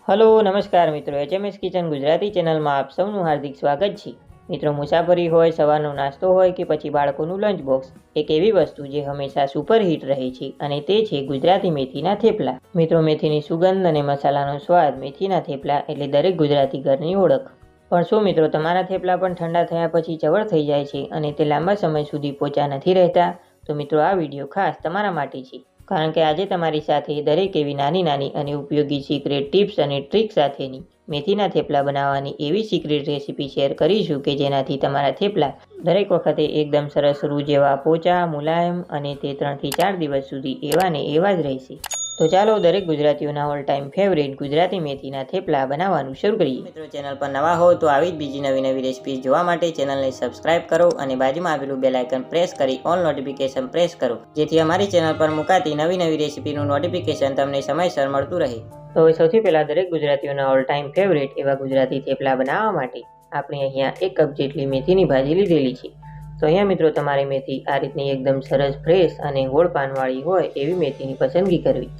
Hello નમસ્કાર મિત્રો, HMS kitchen Gujarati ચેનલમાં આપ સૌનું હાર્દિક સ્વાગત છે। મિત્રો, મુસાફરી હોય, સવારનો નાસ્તો હોય કે પછી બાળકોનું લંચ બોક્સ, એક એવી વસ્તુ જે હંમેશા સુપરહિટ રહે છે અને તે છે ગુજરાતી મેથીના થેપલા। મિત્રો, મેથીની સુગંધ અને મસાલાનો સ્વાદ, મેથીના થેપલા એટલે દરેક ગુજરાતી ઘરની ઓળખ। પણ શું મિત્રો, તમારા થેપલા પણ ઠંડા થયા પછી ચવડ થઈ જાય છે અને તે લાંબા સમય સુધી પોચા નથી રહેતા? તો મિત્રો, આ વિડીયો ખાસ તમારા માટે છે, કારણ કે આજે તમારી સાથે દરેક એવી નાની નાની અને ઉપયોગી સિક્રેટ ટિપ્સ અને ટ્રિક સાથેની મેથીના થેપલા બનાવવાની એવી સિક્રેટ રેસીપી શેર કરીશું કે જેનાથી તમારા થેપલા દરેક વખતે એકદમ સરસ રૂ જેવા પોચા, મુલાયમ અને તે 3 થી 4 દિવસ સુધી એવા ને એવા જ રહેશે। તો ચાલો દરેક ગુજરાતીઓના ઓલ ટાઈમ ફેવરેટ ગુજરાતી મેથીના થેપલા બનાવવાનું શરૂ કરીએ। મિત્રો, ચેનલ પર નવા હો તો આવી જ બીજી નવી રેસીપી જોવા માટે ચેનલને સબસ્ક્રાઇબ કરો અને બાજુમાં આવેલું બેલ આઇકન પ્રેસ કરી ઓલ નોટિફિકેશન પ્રેસ કરો, જેથી અમારી ચેનલ પર મુકાતી નવી રેસીપીનું નોટિફિકેશન તમને સમયસર મળતું રહે। તો હવે સૌથી પહેલાં દરેક ગુજરાતીઓના ઓલ ટાઈમ ફેવરેટ એવા ગુજરાતી થેપલા બનાવવા માટે આપણે અહીંયા 1 કપ જેટલી મેથીની ભાજી લીધેલી છે। તો અહીંયા મિત્રો, તમારે મેથી આ રીતની એકદમ સરસ ફ્રેશ અને ગોળ પાનવાળી હોય એવી મેથીની પસંદગી કરવી।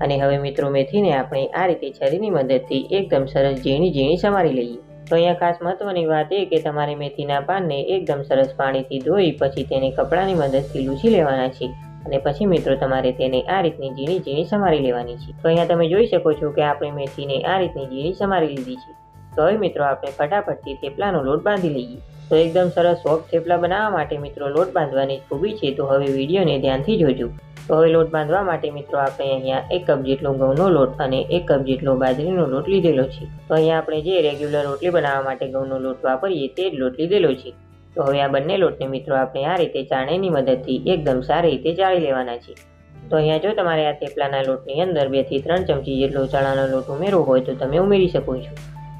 અને હવે મિત્રો, મેથીને આપણે આ રીતે છરીની મદદથી એકદમ સરસ ઝીણી સમારી લઈએ। તો અહીંયા ખાસ મહત્વની વાત એ કે તમારે મેથીના પાનને એકદમ સરસ પાણીથી ધોઈ પછી તેને કપડાની મદદથી લૂછી લેવાના છે અને પછી મિત્રો તમારે તેને આ રીતની ઝીણી સમારી લેવાની છે। તો અહીંયા તમે જોઈ શકો છો કે આપણે મેથીને આ રીતની ઝીણી સમારી લીધી છે। તો હવે મિત્રો, આપણે ફટાફટથી થેપલાનો લોટ બાંધી લઈએ। તો એકદમ સરસ સોફ્ટ થેપલા બનાવવા માટે મિત્રો લોટ બાંધવાની ખૂબી છે, તો હવે વિડીયોને ધ્યાનથી જોજો। તો હવે લોટ બાંધવા માટે મિત્રો આપણે અહીંયા 1 કપ જેટલો ઘઉંનો લોટ અને 1 કપ જેટલો બાજરીનો લોટ લીધેલો છે। તો અહીંયા આપણે જે રેગ્યુલર રોટલી બનાવવા માટે ઘઉંનો લોટ વાપરીએ તે જ લોટ લીધેલો છે। તો હવે આ બંને લોટને મિત્રો આપણે આ રીતે ચાળણીની મદદથી એકદમ સારી રીતે ચાળી લેવાના છે। તો અહીંયા જો તમારે આ થેપલાના લોટની અંદર 2 થી 3 ચમચી જેટલો ચણાનો લોટ ઉમેરવો હોય તો તમે ઉમેરી શકો છો।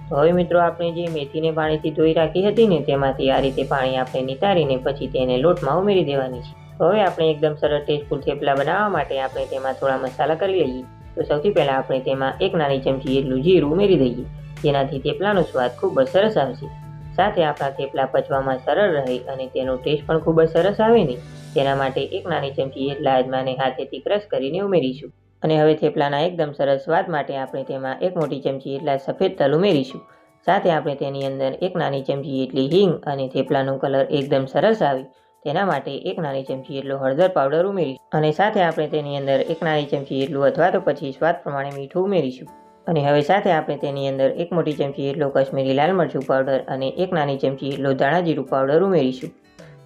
તો હવે મિત્રો, આપણે જે મેથીને પાણીથી ધોઈ રાખી હતી ને તેમાંથી આ રીતે પાણી આપણે નિતારીને પછી તેને લોટમાં ઉમેરી દેવાની છે। તો હવે આપણે એકદમ સરસ ટેસ્ટફુલ થેપલા બનાવવા માટે આપણે તેમાં થોડા મસાલા કરી લઈએ। તો સૌથી પહેલાં આપણે તેમાં 1 નાની ચમચી જેટલું જીરું ઉમેરી દઈએ, જેનાથી થેપલાનો સ્વાદ ખૂબ જ સરસ આવશે। સાથે આપણા થેપલા પચવામાં સરળ રહે અને તેનો ટેસ્ટ પણ ખૂબ જ સરસ આવે ને તેના માટે 1 નાની ચમચી જેટલા અજમાને હાથેથી ક્રશ કરીને ઉમેરીશું। અને હવે થેપલાના એકદમ સરસ સ્વાદ માટે આપણે તેમાં 1 મોટી ચમચી જેટલા સફેદ તલ ઉમેરીશું। સાથે આપણે તેની અંદર 1 નાની ચમચી જેટલી હિંગ અને થેપલાનો કલર એકદમ સરસ આવે તેના માટે 1 નાની ચમચી જેટલો હળદર પાવડર ઉમેરીશું। અને સાથે આપણે તેની અંદર 1 નાની ચમચી જેટલું અથવા તો પછી સ્વાદ પ્રમાણે મીઠું ઉમેરીશું। અને હવે સાથે આપણે તેની અંદર 1 મોટી ચમચી જેટલો કાશ્મીરી લાલ મરચું પાવડર અને 1 નાની ચમચી જેટલો ધાણા જીરું પાવડર ઉમેરીશું।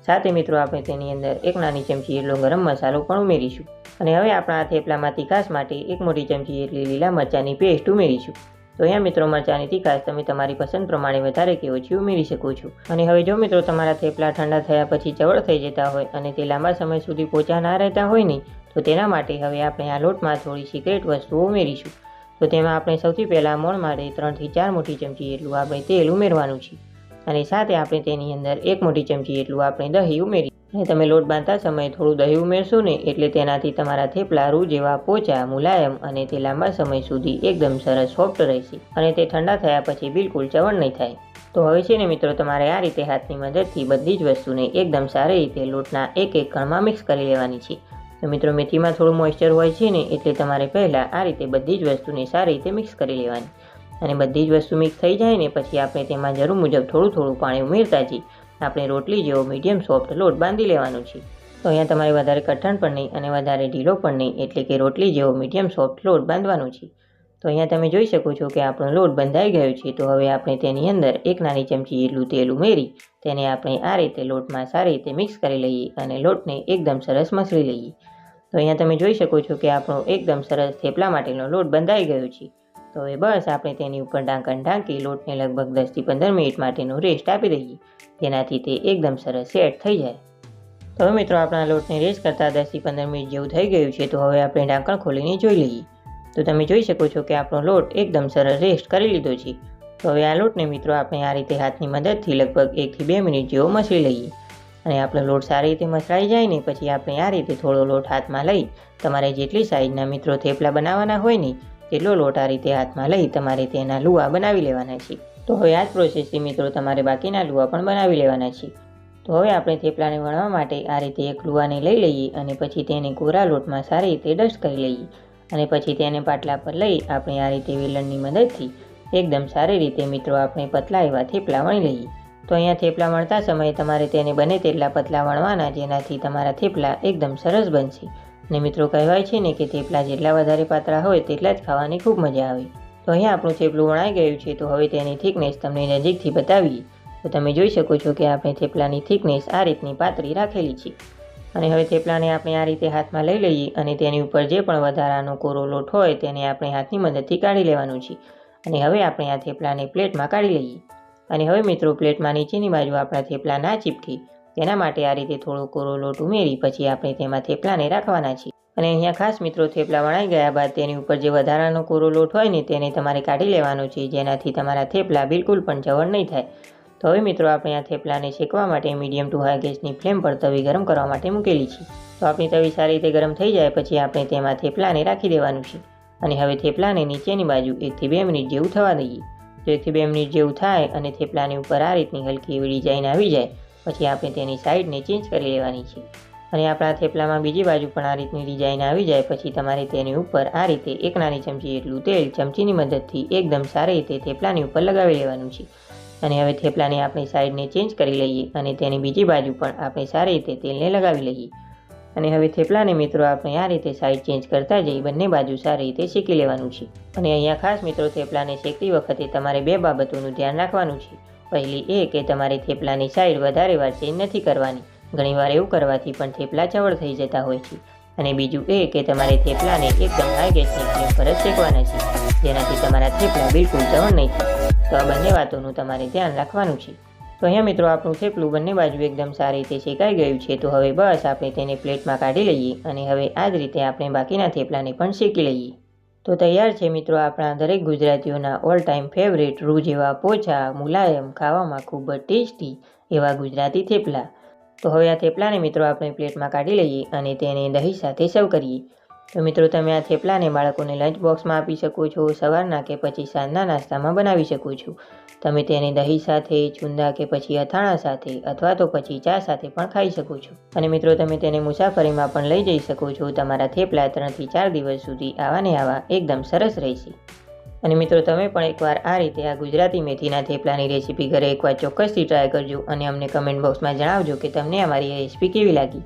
સાથે મિત્રો, આપણે તેની અંદર 1 નાની ચમચી જેટલો ગરમ મસાલો પણ ઉમેરીશું। અને હવે આપણા થેપલામાં તીખાશ માટે 1 મોટી ચમચી જેટલી લીલા મરચાંની પેસ્ટ ઉમેરીશું। તો અહીંયા મિત્રો, મરચાંની તીખાશ તમે તમારી પસંદ પ્રમાણે વધારે કે ઓછી ઉમેરી શકો છો। અને હવે જો મિત્રો, તમારા થેપલા ઠંડા થયા પછી ચવડ થઈ જતા હોય અને તે લાંબા સમય સુધી પોચા ના રહેતા હોય ને, તો તેના માટે હવે આપણે આ લોટમાં થોડી સિક્રેટ વસ્તુઓ ઉમેરીશું। તો તેમાં આપણે સૌથી પહેલાં મોણ માટે 3 થી 4 મોટી ચમચી જેટલું આપણે તેલ ઉમેરવાનું છે અને સાથે આપણે તેની અંદર 1 મોટી ચમચી જેટલું આપણે દહીં ઉમેરી અને તમે લોટ બાંધતા સમયે થોડું દહીં ઉમેરશો ને એટલે તેનાથી તમારા થેપલા રૂ જેવા પોચા, મુલાયમ અને તે લાંબા સમય સુધી એકદમ સરસ સોફ્ટ રહેશે અને તે ઠંડા થયા પછી બિલકુલ ચવણ નહીં થાય। તો હવે છે ને મિત્રો, તમારે આ રીતે હાથની મદદથી બધી જ વસ્તુને એકદમ સારી રીતે લોટના એક કણમાં મિક્સ કરી લેવાની છે। તો મિત્રો, મેથીમાં થોડું મોઇસ્ચર હોય છે ને એટલે તમારે પહેલાં આ રીતે બધી જ વસ્તુને સારી રીતે મિક્સ કરી લેવાની અને બધી જ વસ્તુ મિક્સ થઈ જાય ને પછી આપણે તેમાં જરૂર મુજબ થોડું પાણી ઉમેરતા જઈએ આપણે રોટલી જેવો મીડિયમ સોફ્ટ લોટ બાંધી લેવાનો છે। તો અહીંયા તમારે વધારે કઠણ પણ નહીં અને વધારે ઢીલો પણ નહીં, એટલે કે રોટલી જેવો મીડિયમ સોફ્ટ લોટ બાંધવાનો છે। તો અહીંયા તમે જોઈ શકો છો કે આપણો લોટ બંધાઈ ગયો છે। તો હવે આપણે તેની અંદર 1 નાની ચમચી જેટલું તેલ ઉમેરી તેને આપણે આ રીતે લોટમાં સારી રીતે મિક્સ કરી લઈએ અને લોટને એકદમ સરસ મસળી લઈએ। તો અહીંયા તમે જોઈ શકો છો કે આપણો એકદમ સરસ થેપલા માટેનો લોટ બંધાઈ ગયો છે। તો હવે બસ આપણે તેની ઉપર ઢાંકણ ઢાંકી લોટને લગભગ 10 થી 15 મિનિટ માટેનો રેસ્ટ આપી દઈએ, જેનાથી તે એકદમ સરસ સેટ થઈ જાય। તો હવે મિત્રો, આપણા લોટને રેસ્ટ કરતાં 10 થી 15 મિનિટ જેવું થઈ ગયું છે। તો હવે આપણે ઢાંકણ ખોલીને જોઈ લઈએ। તો તમે જોઈ શકો છો કે આપણો લોટ એકદમ સરસ રેસ્ટ કરી લીધો છે। તો હવે આ લોટને મિત્રો આપણે આ રીતે હાથની મદદથી લગભગ 1 થી 2 મિનિટ જેવો મસળી લઈએ અને આપણો લોટ સારી રીતે મસળાઈ જાય ને પછી આપણે આ રીતે થોડો લોટ હાથમાં લઈ તમારે જેટલી સાઈઝના મિત્રો થેપલા બનાવવાના હોય ને તેટલો લોટ આ રીતે હાથમાં લઈ તમારે તેના લુવા બનાવી લેવાના છે। તો હવે આ જ પ્રોસેસથી મિત્રો તમારે બાકીના લુવા પણ બનાવી લેવાના છે। તો હવે આપણે થેપલાને વણવા માટે આ રીતે એક લુવાને લઈ લઈએ અને પછી તેને કોરા લોટમાં સારી રીતે ડસ્ટ કરી લઈએ અને પછી તેને પાટલા પર લઈ આપણે આ રીતે વેલણની મદદથી એકદમ સારી રીતે મિત્રો આપણે પતલા એવા થેપલા વણી લઈએ. તો અહીંયા થેપલા વણતા સમયે તમારે તેને બને તેટલા પતલા વણવાના, જેનાથી તમારા થેપલા એકદમ સરસ બનશે. અને મિત્રો કહેવાય છે ને કે થેપલા જેટલા વધારે પાતળા હોય તેટલા જ ખાવાની ખૂબ મજા આવે. તો અહીંયા આપણું થેપલું વણાઈ ગયું છે. તો હવે તેની થિકનેસ તમને નજીકથી બતાવીએ. તો તમે જોઈ શકો છો કે આપણે થેપલાની થિકનેસ આ રીતની પાતળી રાખેલી છે. અને હવે થેપલાને આપણે આ રીતે હાથમાં લઈ લઈએ અને તેની ઉપર જે પણ વધારાનો કોરો લોટ હોય તેને આપણે હાથની મદદથી કાઢી લેવાનું છે. અને હવે આપણે આ થેપલાને પ્લેટમાં કાઢી લઈએ. અને હવે મિત્રો પ્લેટમાં નીચેની બાજુ આપણા થેપલા ના ચીપકે તેના માટે આ રીતે થોડો કોરો લોટ ઉમેરી પછી આપણે તેમાં થેપલાને રાખવાના છીએ. અને અહીંયા ખાસ મિત્રો થેપલા વણાઈ ગયા બાદ તેની ઉપર જે વધારાનો કોરો લોટ હોય ને તેને તમારે કાઢી લેવાનો છે, જેનાથી તમારા થેપલા બિલકુલ પણ જવળ નહીં થાય. તો હવે મિત્રો આપણે આ થેપલાને શેકવા માટે મીડિયમ ટુ હાઈ ગેસની ફ્લેમ પર તવી ગરમ કરવા માટે મૂકેલી છે. તો આપણી તવી સારી રીતે ગરમ થઈ જાય પછી આપણે તેમાં થેપલાને રાખી દેવાનું છે. અને હવે થેપલાને નીચેની બાજુ 1 થી 2 મિનિટ જેવું થવા દઈએ. તો 1 થી 2 મિનિટ જેવું થાય અને થેપલાની ઉપર આ રીતની હલકી એવી ડિઝાઇન આવી જાય પછી આપણે તેની સાઈડને ચેન્જ કરી લેવાની છે. અને આપણા થેપલામાં બીજી બાજુ પણ આ રીતની ડિઝાઇન આવી જાય પછી તમારે તેની ઉપર આ રીતે 1 નાની ચમચી જેટલું તેલ ચમચીની મદદથી એકદમ સારી રીતે થેપલાની ઉપર લગાવી લેવાનું છે. અને હવે થેપલાની આપણી સાઈડને ચેન્જ કરી લઈએ અને તેની બીજી બાજુ પણ આપણે સારી રીતે તેલને લગાવી લઈએ. અને હવે થેપલાને મિત્રો આપણે આ રીતે સાઈડ ચેન્જ કરતા જઈ બંને બાજુ સારી રીતે શેકી લેવાનું છે. અને અહીંયા ખાસ મિત્રો થેપલાને શેકતી વખતે તમારે 2 બાબતોનું ધ્યાન રાખવાનું છે. પહેલી એ કે તમારે થેપલાની સાઈડ વધારે વાર ચેન્જ નથી કરવાની. ઘણીવાર એવું કરવાથી પણ થેપલા ચવળ થઈ જતા હોય છે. અને બીજું એ કે તમારે થેપલાને એકદમ હાઈ ગેસની ફ્લેમ પર જ શેકવાના છે, જેનાથી તમારા થેપલા બિલકુલ ચવળ નહીં થાય. તો આ બંને વાતોનું તમારે ધ્યાન રાખવાનું છે. તો અહીંયા મિત્રો આપણું થેપલું બંને બાજુ એકદમ સારી રીતે શેકાઈ ગયું છે. તો હવે બસ આપણે તેને પ્લેટમાં કાઢી લઈએ અને હવે આ જ રીતે આપણે બાકીના થેપલાને પણ શેકી લઈએ. તો તૈયાર છે મિત્રો આપણા દરેક ગુજરાતીઓના ઓલ ટાઈમ ફેવરેટ રૂ જેવા પોચા, મુલાયમ, ખાવામાં ખૂબ જ ટેસ્ટી એવા ગુજરાતી થેપલા. તો હવે આ થેપલાને મિત્રો આપણે પ્લેટમાં કાઢી લઈએ અને તેને દહીં સાથે સર્વ કરીએ. તો મિત્રો તમે આ થેપલાને બાળકોને લંચ બોક્સમાં આપી શકો છો, સવારના કે પછી સાંજના નાસ્તામાં બનાવી શકો છો. તમે તેને દહીં સાથે, છુંદા કે પછી અથાણા સાથે અથવા તો પછી ચા સાથે પણ ખાઈ શકો છો. અને મિત્રો તમે તેને મુસાફરીમાં પણ લઈ જઈ શકો છો. તમારા થેપલા 3 થી 4 દિવસ સુધી આવા ને આવા એકદમ સરસ રહેશે. અને મિત્રો તમે પણ એકવાર આ રીતે આ ગુજરાતી મેથીના થેપલાની રેસીપી ઘરે એકવાર ચોક્કસથી ટ્રાય કરજો અને અમને કમેન્ટ બોક્સમાં જણાવજો કે તમને અમારી આ રેસીપી કેવી લાગી.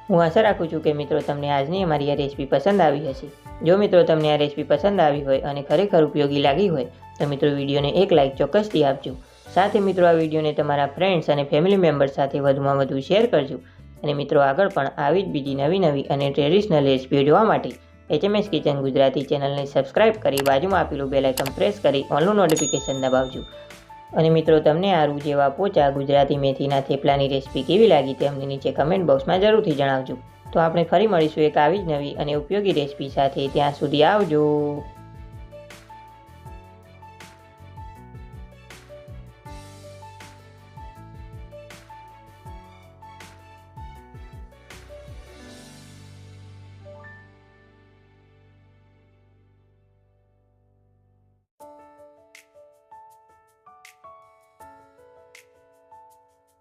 હું આશા રાખું છું કે મિત્રો તમને આજની અમારી આ રેસીપી પસંદ આવી હશે. જો મિત્રો તમને આ રેસીપી પસંદ આવી હોય અને ખરેખર ઉપયોગી લાગી હોય તો મિત્રો વિડીયોને એક લાઇક ચોક્કસથી આપજો. સાથે મિત્રો આ વિડીયોને તમારા ફ્રેન્ડ્સ અને ફેમિલી મેમ્બર્સ સાથે વધુમાં વધુ શેર કરજો. અને મિત્રો આગળ પણ આવી જ બીજી નવી અને ટ્રેડિશનલ રેસીપીઓ જોવા માટે HMS કિચન ગુજરાતી ચેનલને સબસ્ક્રાઇબ કરી બાજુમાં આપેલું બેલ આઇકન પ્રેસ કરી ઓલનું નોટિફિકેશન દબાવજો. અને મિત્રો તમને આ રૂ જેવા પોચા ગુજરાતી મેથીના થેપલાની રેસીપી કેવી લાગી તે અમને નીચે કમેન્ટ બોક્સમાં જરૂરથી જણાવજો. તો આપણે ફરી મળીશું એક આવી જ નવી અને ઉપયોગી રેસીપી સાથે. ત્યાં સુધી આવજો.